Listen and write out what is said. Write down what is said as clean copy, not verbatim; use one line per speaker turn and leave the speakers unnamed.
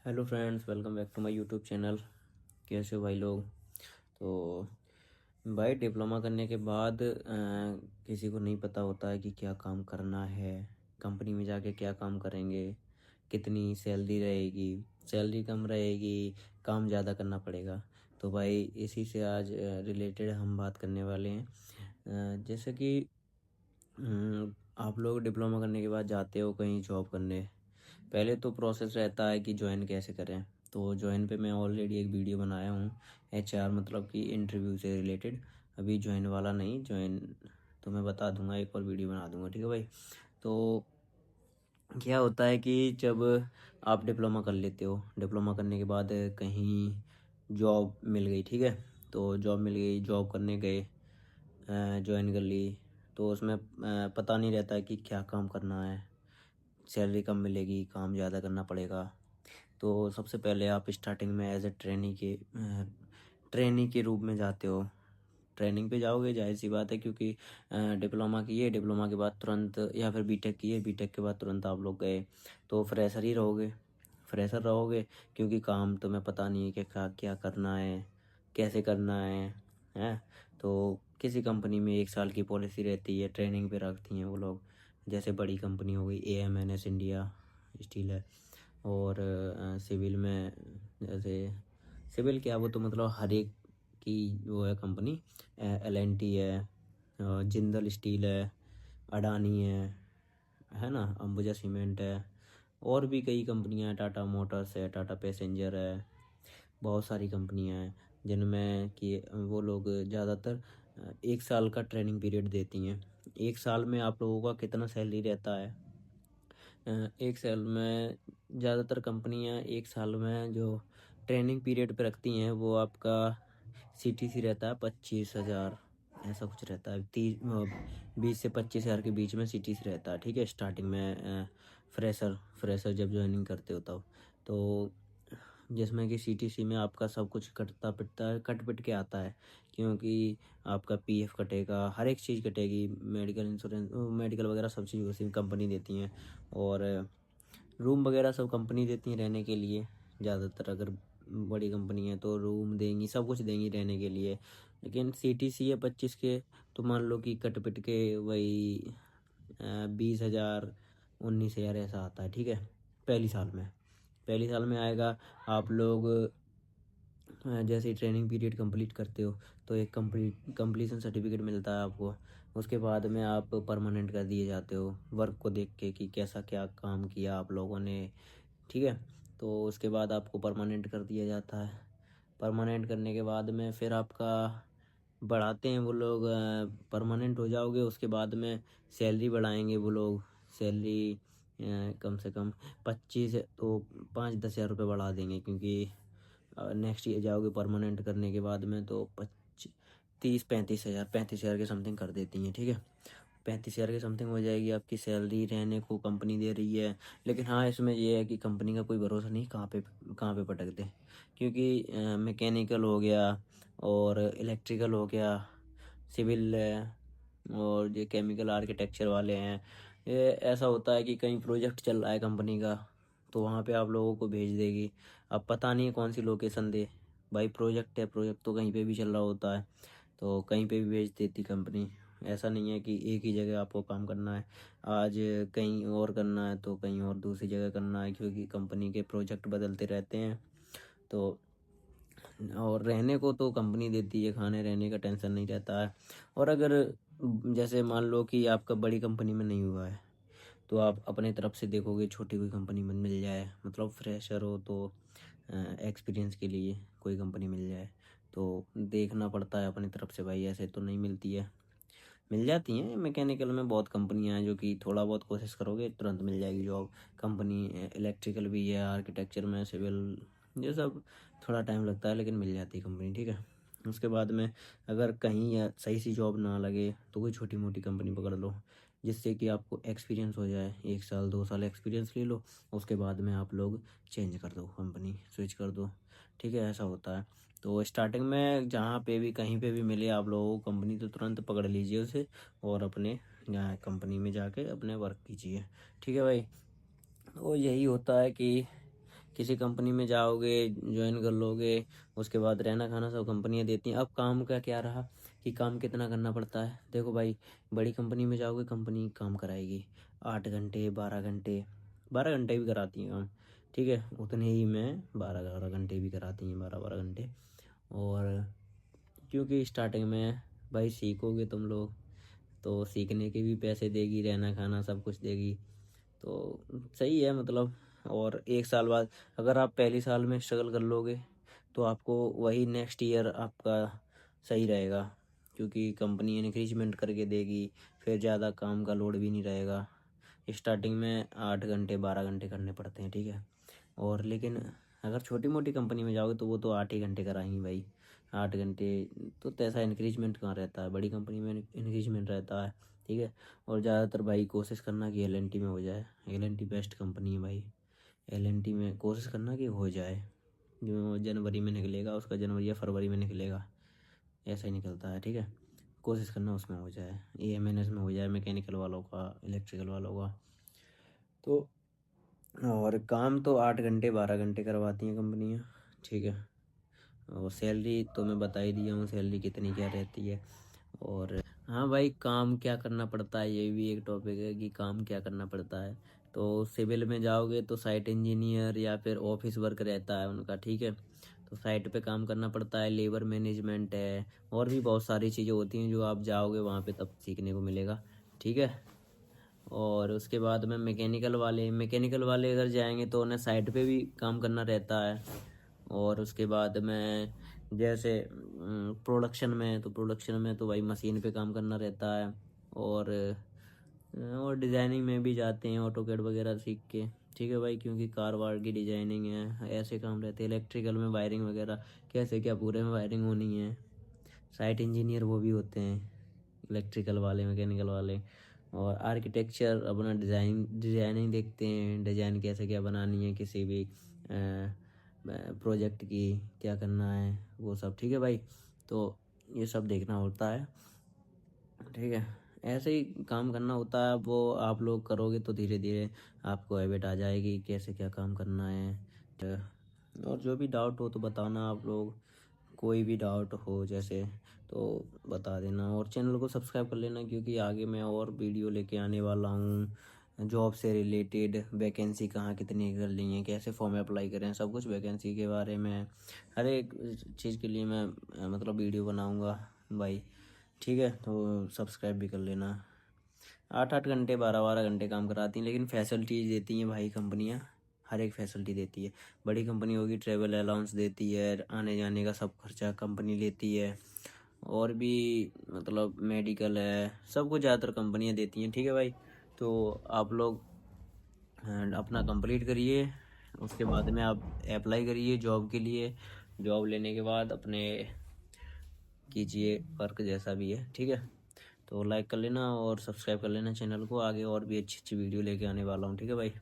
Hello friends, welcome back to my YouTube channel. कैसे हो भाई लोग? तो भाई डिप्लोमा करने के बाद किसी को नहीं पता होता है कि क्या काम करना है, कंपनी में जाके क्या काम करेंगे, कितनी सैलरी रहेगी, सैलरी कम रहेगी, काम ज़्यादा करना पड़ेगा। तो भाई इसी से आज रिलेटेड हम बात करने वाले हैं। जैसे कि आप लोग डिप्लोमा करने के बाद जाते हो कहीं जॉब करने। पहले तो प्रोसेस रहता है कि ज्वाइन कैसे करें। तो ज्वाइन पे मैं ऑलरेडी एक वीडियो बनाया हूँ, एचआर मतलब कि इंटरव्यू से रिलेटेड। अभी ज्वाइन वाला नहीं, ज्वाइन तो मैं बता दूंगा, एक और वीडियो बना दूंगा, ठीक है भाई। तो क्या होता है कि जब आप डिप्लोमा कर लेते हो, डिप्लोमा करने के बाद कहीं जॉब मिल गई, ठीक है। तो जॉब मिल गई, जॉब करने गए, ज्वाइन कर ली। तो उसमें पता नहीं रहता है कि क्या काम करना है, सैलरी कम मिलेगी, काम ज़्यादा करना पड़ेगा। तो सबसे पहले आप स्टार्टिंग में एज ए ट्रेनी के रूप में जाते हो। ट्रेनिंग पे जाओगे, जाहिर सी बात है, क्योंकि डिप्लोमा किए, डिप्लोमा के बाद तुरंत, या फिर बीटेक किए, बीटेक के बाद तुरंत आप लोग गए तो फ्रेशर ही रहोगे, फ्रेशर रहोगे। क्योंकि काम तुम्हें पता नहीं है कि क्या क्या करना है, कैसे करना है। तो किसी कंपनी में 1 साल की पॉलिसी रहती है, ट्रेनिंग पे रखती हैं वो लोग। जैसे बड़ी कंपनी हो गई AMNS इंडिया स्टील है, और सिविल में जैसे सिविल क्या, वो तो मतलब हर एक की वो है कंपनी। L&T है, जिंदल स्टील है, अडानी है ना, अंबुजा सीमेंट है, और भी कई कंपनियां हैं, टाटा मोटर्स है, टाटा पैसेंजर है। बहुत सारी कंपनियां हैं जिनमें कि वो लोग ज़्यादातर 1 साल का ट्रेनिंग पीरियड देती हैं। 1 साल में आप लोगों का कितना सैलरी रहता है? 1 साल में ज़्यादातर कंपनियां 1 साल में जो ट्रेनिंग पीरियड पे रखती हैं वो आपका CTC रहता है 25,000, ऐसा कुछ रहता है। 20 से 25 हज़ार के बीच में CTC रहता है, ठीक है। स्टार्टिंग में फ्रेशर फ्रेशर जब ज्वाइनिंग करते हो तब। तो जिसमें कि CTC में आपका सब कुछ कटता पिटता है, कट पिट के आता है। क्योंकि आपका PF कटेगा, हर एक चीज़ कटेगी, मेडिकल इंश्योरेंस, मेडिकल वगैरह सब चीज़ उसी कंपनी देती हैं। और रूम वगैरह सब कंपनी देती हैं रहने के लिए। ज़्यादातर अगर बड़ी कंपनी है तो रूम देंगी, सब कुछ देंगी रहने के लिए। लेकिन CTC है 25 के, तो मान लो कि कट पिट के वही 20,000 19,000 ऐसा आता है, ठीक है। पहली साल में आएगा। आप लोग जैसे ही ट्रेनिंग पीरियड कंप्लीट करते हो तो एक कंप्लीशन सर्टिफिकेट मिलता है आपको। उसके बाद में आप परमानेंट कर दिए जाते हो, वर्क को देख के कि कैसा क्या काम किया आप लोगों ने, ठीक है। तो उसके बाद आपको परमानेंट कर दिया जाता है। परमानेंट करने के बाद में फिर आपका बढ़ाते हैं वो लोग। परमानेंट हो जाओगे उसके बाद में सैलरी बढ़ाएंगे वो लोग। सैलरी कम से कम 25 तो 5-10 हज़ार रुपये बढ़ा देंगे, क्योंकि नेक्स्ट ईयर जाओगे परमानेंट करने के बाद में तो 35 के समथिंग कर देती हैं, ठीक है। 35,000 के समथिंग हो जाएगी आपकी सैलरी, रहने को कंपनी दे रही है। लेकिन हाँ, इसमें ये है कि कंपनी का कोई भरोसा नहीं, कहाँ पे पटक दे। क्योंकि मैकेनिकल हो गया, और इलेक्ट्रिकल हो गया, सिविल है, और ये केमिकल आर्किटेक्चर वाले हैं। ये ऐसा होता है कि कहीं प्रोजेक्ट चल रहा है कंपनी का, तो वहाँ पे आप लोगों को भेज देगी। अब पता नहीं है कौन सी लोकेशन दे। भाई प्रोजेक्ट है, प्रोजेक्ट तो कहीं पे भी चल रहा होता है, तो कहीं पे भी भेज देती कंपनी। ऐसा नहीं है कि एक ही जगह आपको काम करना है, आज कहीं और करना है तो कहीं और दूसरी जगह करना है, क्योंकि कंपनी के प्रोजेक्ट बदलते रहते हैं। तो और रहने को तो कंपनी देती है, खाने रहने का टेंशन नहीं रहता है। और अगर जैसे मान लो कि आपका बड़ी कंपनी में नहीं हुआ है, तो आप अपने तरफ से देखोगे छोटी कोई कंपनी में मिल जाए, मतलब फ्रेशर हो तो एक्सपीरियंस के लिए कोई कंपनी मिल जाए, तो देखना पड़ता है अपनी तरफ से भाई, ऐसे तो नहीं मिलती है। मिल जाती हैं मैकेनिकल में बहुत कंपनियां हैं, जो कि थोड़ा बहुत कोशिश करोगे तुरंत मिल जाएगी जॉब। कंपनी इलेक्ट्रिकल भी है, आर्किटेक्चर में, सिविल, ये सब थोड़ा टाइम लगता है लेकिन मिल जाती है कंपनी, ठीक है। उसके बाद में अगर कहीं सही सी जॉब ना लगे तो कोई छोटी मोटी कंपनी पकड़ लो, जिससे कि आपको एक्सपीरियंस हो जाए। 1 साल 2 साल एक्सपीरियंस ले लो, उसके बाद में आप लोग चेंज कर दो, कंपनी स्विच कर दो, ठीक है। ऐसा होता है। तो स्टार्टिंग में जहाँ पे भी कहीं पे भी मिले आप लोगों को कंपनी, तो तुरंत पकड़ लीजिए उसे, और अपने कंपनी में जाके अपने वर्क कीजिए, ठीक है भाई। तो यही होता है कि किसी कंपनी में जाओगे, ज्वाइन कर लोगे, उसके बाद रहना खाना सब कंपनियां देती हैं। अब काम का क्या रहा कि काम कितना करना पड़ता है। देखो भाई, बड़ी कंपनी में जाओगे, कंपनी काम कराएगी 8 घंटे 12 घंटे, 12 घंटे भी कराती है काम, ठीक है, उतने ही में 12 12 घंटे भी कराती हैं, 12 12 घंटे। और क्योंकि स्टार्टिंग में भाई सीखोगे तुम लोग, तो सीखने के भी पैसे देगी, रहना खाना सब कुछ देगी, तो सही है मतलब। और 1 साल बाद अगर आप पहली साल में स्ट्रगल कर लोगे तो आपको वही नेक्स्ट ईयर आपका सही रहेगा, क्योंकि कंपनी इंक्रीजमेंट करके देगी, फिर ज़्यादा काम का लोड भी नहीं रहेगा। स्टार्टिंग में 8 घंटे 12 घंटे करने पड़ते हैं, ठीक है। और लेकिन अगर छोटी मोटी कंपनी में जाओगे तो वो तो 8 ही घंटे कराएंगी भाई, 8 घंटे। तो ऐसा इंक्रीजमेंट कहाँ रहता है, बड़ी कंपनी में इंक्रीजमेंट रहता है, ठीक है। और ज़्यादातर भाई कोशिश करना कि LNT में हो जाए, LNT बेस्ट कंपनी है भाई। LNT में कोशिश करना कि हो जाए, जो जनवरी में निकलेगा उसका जनवरी या फरवरी में निकलेगा, ऐसा ही निकलता है, ठीक है। कोशिश करना उसमें हो जाए, AMNS में हो जाए, मैकेनिकल वालों का, इलेक्ट्रिकल वालों का। तो और काम तो 8 घंटे 12 घंटे करवाती हैं कंपनियाँ, ठीक है। और सैलरी तो मैं बता ही दिया हूँ, सैलरी कितनी क्या रहती है। और हाँ भाई, काम क्या करना पड़ता है ये भी एक टॉपिक है कि काम क्या करना पड़ता है। तो सिविल में जाओगे तो साइट इंजीनियर या फिर ऑफिस वर्क रहता है उनका, ठीक है। तो साइट पे काम करना पड़ता है, लेबर मैनेजमेंट है, और भी बहुत सारी चीज़ें होती हैं जो आप जाओगे वहाँ पे तब सीखने को मिलेगा, ठीक है। और उसके बाद में मैकेनिकल वाले अगर जाएंगे तो उन्हें साइट पे भी काम करना रहता है। और उसके बाद में जैसे प्रोडक्शन में तो भाई मशीन पे काम करना रहता है। और डिज़ाइनिंग में भी जाते हैं, ऑटोकैड वगैरह सीख के, ठीक है भाई, क्योंकि कार वार की डिजाइनिंग है, ऐसे काम रहते हैं। इलेक्ट्रिकल में वायरिंग वगैरह कैसे क्या पूरे में वायरिंग होनी है। साइट इंजीनियर वो भी होते हैं, इलेक्ट्रिकल वाले, मैकेनिकल वाले। और आर्किटेक्चर अपना डिज़ाइनिंग देखते हैं, डिज़ाइन कैसे क्या बनानी है, किसी भी प्रोजेक्ट की क्या करना है, वो सब, ठीक है भाई। तो ये सब देखना होता है, ठीक है। ऐसे ही काम करना होता है, वो आप लोग करोगे तो धीरे धीरे आपको हैबिट आ जाएगी कैसे क्या काम करना है। और जो भी डाउट हो तो बताना आप लोग, कोई भी डाउट हो जैसे तो बता देना। और चैनल को सब्सक्राइब कर लेना, क्योंकि आगे मैं और वीडियो लेके आने वाला हूँ जॉब से रिलेटेड। वैकेंसी कहाँ कितनी कर ली है, कैसे फॉर्म अप्लाई करें, सब कुछ वैकेंसी के बारे में, हर एक चीज़ के लिए मैं मतलब वीडियो बनाऊँगा भाई, ठीक है। तो सब्सक्राइब भी कर लेना। 8 8 घंटे 12 12 घंटे काम कराती हैं, लेकिन फैसिलिटीज़ देती हैं भाई कंपनियाँ, हर एक फैसिलिटी देती है। बड़ी कंपनी होगी, ट्रैवल अलाउंस देती है, आने जाने का सब खर्चा कंपनी लेती है। और भी मतलब मेडिकल है, सब कुछ ज़्यादातर कंपनियाँ देती हैं, ठीक है भाई। तो आप लोग अपना कंप्लीट करिए, उसके बाद में आप अप्लाई करिए जॉब के लिए। जॉब लेने के बाद अपने कीजिए वर्क जैसा भी है, ठीक है। तो लाइक कर लेना और सब्सक्राइब कर लेना चैनल को, आगे और भी अच्छी अच्छी वीडियो लेके आने वाला हूँ, ठीक है भाई।